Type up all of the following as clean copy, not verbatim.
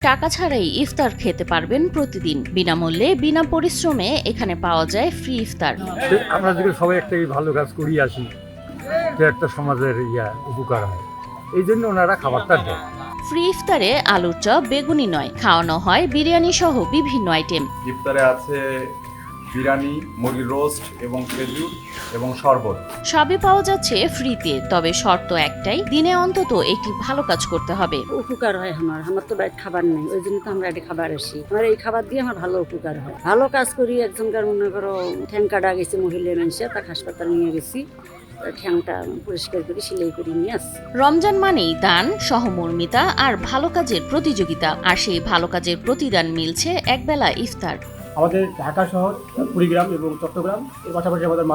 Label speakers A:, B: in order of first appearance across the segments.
A: টাকা ছাড়াই ইফতার খেতে পারবেন প্রতিদিন বিনামূল্যে বিনা পরিশ্রমে এখানে পাওয়া যায় ফ্রি ইফতার।
B: আমরা যদি সবাই একটা ভালো কাজ করি আসি, তো একটা সমাজের উপকার হয়, এই জন্য ওনারা খাবারটা দেয়।
A: ফ্রি ইফতারে আলুর চপ বেগুনি নয়, খাওয়ানো হয় বিরিয়ানি সহ বিভিন্ন আইটেম।
C: ইফতারে আছে বিরিয়ানি, মুরগির রোস্ট এবং খেজুর এবং শরবত।
A: সবই পাওয়া যাচ্ছে ফ্রিতে, তবে শর্ত একটাই, দিনে অন্তত একটি ভালো কাজ করতে হবে।
D: উপকার হয় আমার তো বাড়িতে খাবার নেই, ওই জন্য তো আমরা এটা খাবার আসি। আমার এই খাবার দিয়ে আমার ভালো উপকার হয়, ভালো কাজ করি। একজনকার মনে করো ঠ্যাং কাটা গেছে, মহিলা মানুষে তাকে হাসপাতালে নিয়ে গেছি, ঠ্যাংটা পরিষ্কার করে সেলাই করে নিয়ে আসছি।
A: রমজান মানেই দান, সহমর্মিতা আর ভালো কাজের প্রতিযোগিতা, আর সেই ভালো কাজের প্রতিদান মিলছে একবেলা ইফতার।
E: আমাদের ঢাকা শহর, কুড়িগ্রাম এবং চট্টগ্রাম, এর পাশাপাশি আমাদের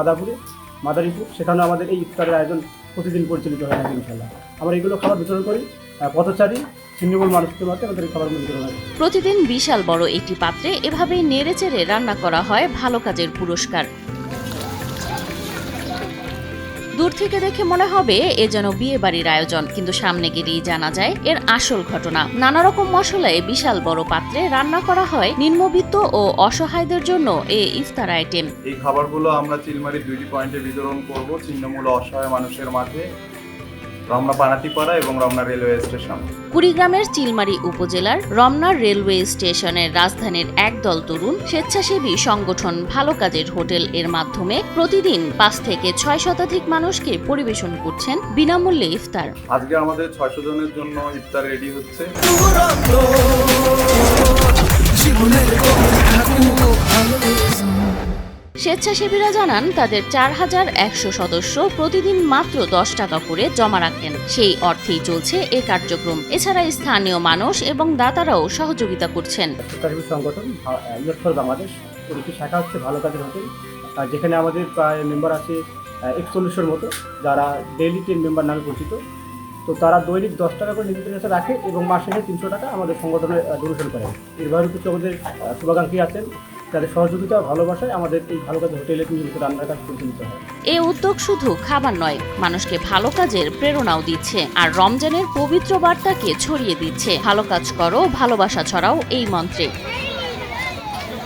E: মাদারীপুর, সেখানে আমাদের এই ইফতারের আয়োজন প্রতিদিন পরিচালিত হয় থাকে ইনশাল্লাহ। আমরা এগুলো খাবার বিতরণ করি পথচারী ছিন্নমূল মানুষদের মধ্যে আমাদের এই খাবার বিতরণ হয়।
A: প্রতিদিন বিশাল বড় একটি পাত্রে এভাবেই নেড়েচেড়ে রান্না করা হয় ভালো কাজের পুরস্কার। দূর থেকে দেখে মনে হবে এ যেন বিয়ে বাড়ির আয়োজন, কিন্তু সামনে গেলেই জানা যায় এর আসল ঘটনা। নানা রকম মশলায় বিশাল বড় পাত্রে রান্না করা হয় নিম্নবিত্ত ও অসহায়দের জন্য এই ইফতার আইটেম।
C: এই খাবারগুলো আমরা চিলমারি 2টি পয়েন্টে বিতরণ করব, ছিন্নমূল অসহায় মানুষের মাঝে, রমনা পানাতিপাড়া এবং রমনা রেলওয়ে স্টেশন।
A: কুড়িগ্রামের চিলমারী উপজেলার রমনা রেলওয়ে স্টেশনের রাজধানীর একদল তরুণ স্বেচ্ছাসেবী সংগঠন ভালো কাজের হোটেল এর মাধ্যমে প্রতিদিন 5 থেকে 6 শতাধিক মানুষকে পরিবেশন করছেন বিনামূল্যে ইফতার।
C: আজকে আমাদের 600 জনের জন্য ইফতার রেডি হচ্ছে।
A: স্বেচ্ছাসেবীরা জানান তাদের 4100 সদস্য প্রতিদিন মাত্র 10 টাকা করে জমা রাখেন, সেই অর্থেই চলছে এই কার্যক্রম। এছাড়া স্থানীয় মানুষ এবং দাতারাও সহযোগিতা করছেন।
E: স্বেচ্ছাসেবী সংগঠন ইয়র্থর বাংলাদেশ এর একটি শাখা হচ্ছে ভালো কাজের হোটেল, যেখানে আমাদের প্রায় মেম্বার আছে 4100-এর মতো, যারা ডেইলি 10 মেম্বার নামে পরিচিত। তো তারা দৈনিক 10 টাকা করে নিজেদের কাছে রাখে এবং মাসে 300 টাকা আমাদের সংগঠনে ডোনেশন করেন। এর বাইরেও কিছু আমাদের শুভাকাঙ্ক্ষী আছেন, তাদের সহযোগিতা ও ভালোবাসায় আমাদের এই ভালো কাজের হোটেলে নিয়মিত রান্নার কাজ পরিচালিত হয়।
A: এই উদ্যোগ শুধু খাবার নয়, মানুষকে ভালো কাজের প্রেরণাও দিচ্ছে আর রমজানের পবিত্র বার্তাকে ছড়িয়ে দিচ্ছে। ভালো কাজ করো, ভালোবাসা ছড়াও এই মন্ত্রে।